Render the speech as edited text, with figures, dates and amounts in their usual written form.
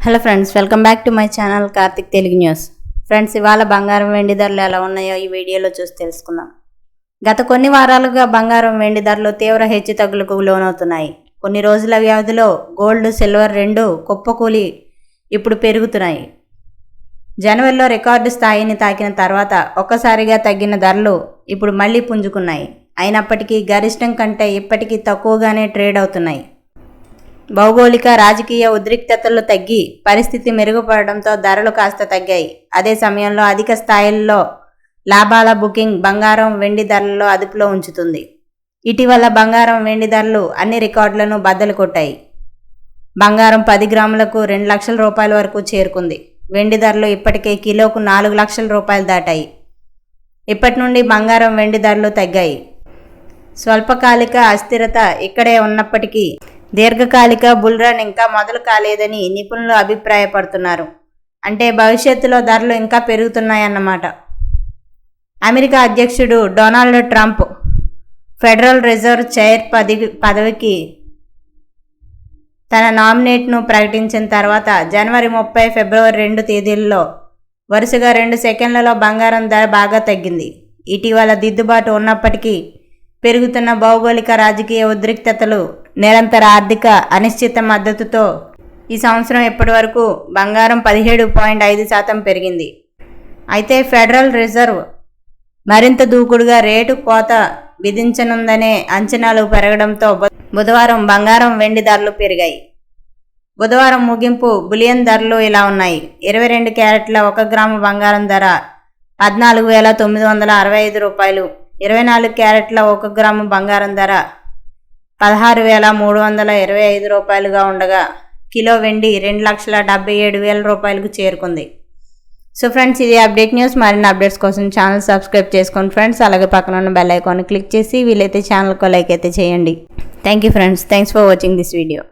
Hello friends, welcome back to my channel Karthik Telugu news. Friends, ఇవాళ బంగారం వెండి ధరలు ఎలా ఉన్నాయో ఈ వీడియోలో చూసి తెలుసుకుందాం. గత కొన్ని వారాలుగా బంగారం వెండి ధరలు తీవ్ర హెచ్చుతగ్గులకు లోనవుతున్నాయి. కొన్ని రోజుల వ్యవధిలో గోల్డ్ సిల్వర్ రెండు కుప్పకూలి ఇప్పుడు పెరుగుతున్నాయి. జనవరిలో రికార్డు స్థాయిని తాకిన తర్వాత ఒక్కసారిగా తగ్గిన ధరలు ఇప్పుడు మళ్లీ పుంజుకున్నాయి. అయినప్పటికీ గరిష్టం కంటే ఇప్పటికీ తక్కువగానే ట్రేడ్ అవుతున్నాయి. భౌగోళిక రాజకీయ ఉద్రిక్తతలు తగ్గి పరిస్థితి మెరుగుపడడంతో ధరలు కాస్త తగ్గాయి. అదే సమయంలో అధిక స్థాయిల్లో లాభాల బుకింగ్ బంగారం వెండి ధరలలో అదుపులో ఉంచుతుంది. ఇటీవల బంగారం వెండి ధరలు అన్ని రికార్డులను బద్దలు కొట్టాయి. బంగారం 10 గ్రాములకు 2 లక్షల రూపాయల వరకు చేరుకుంది. వెండి ధరలు ఇప్పటికే కిలోకు 4 లక్షల రూపాయలు దాటాయి. ఇప్పటి నుండి బంగారం వెండి ధరలు తగ్గాయి. స్వల్పకాలిక అస్థిరత ఇక్కడే ఉన్నప్పటికీ దీర్ఘకాలిక బుల్ రన్ ఇంకా మొదలు కాలేదని నిపుణులు అభిప్రాయపడుతున్నారు. అంటే భవిష్యత్తులో ధరలు ఇంకా పెరుగుతున్నాయన్నమాట. అమెరికా అధ్యక్షుడు Donald Trump federal reserve chair పదవికి తన నామినేట్ను ప్రకటించిన తర్వాత జనవరి 30, ఫిబ్రవరి 2 తేదీల్లో వరుసగా 2 సెకండ్లలో బంగారం ధర బాగా తగ్గింది. ఇటీవల దిద్దుబాటు ఉన్నప్పటికీ పెరుగుతున్న భౌగోళిక రాజకీయ ఉద్రిక్తతలు, నిరంతర ఆర్థిక అనిశ్చిత మద్దతుతో ఈ సంవత్సరం ఇప్పటి వరకు బంగారం 17.5% పెరిగింది. అయితే ఫెడరల్ రిజర్వ్ మరింత దూకుడుగా రేటు కోత విధించనుందనే అంచనాలు పెరగడంతో బుధవారం బంగారం వెండి ధరలు పెరిగాయి. బుధవారం ముగింపు బులియన్ ధరలు ఇలా ఉన్నాయి. 22 క్యారెట్ల 1 గ్రాము బంగారం ధర 14,965 రూపాయలు. 24 క్యారెట్ల 1 గ్రాము బంగారం ధర 16,325 రూపాయలుగా ఉండగా కిలో వెండి 2,77,000 రూపాయలకు చేరుకుంది. సో ఫ్రెండ్స్, ఇది అప్డేట్ న్యూస్. మరిన్ని అప్డేట్స్ కోసం ఛానల్ సబ్స్క్రైబ్ చేసుకోండి ఫ్రెండ్స్. అలాగే పక్కన ఉన్న బెల్ ఐకాన్ క్లిక్ చేసి వీలైతే ఛానల్కు లైక్ అయితే చేయండి. Thank you friends. Thanks for watching this video.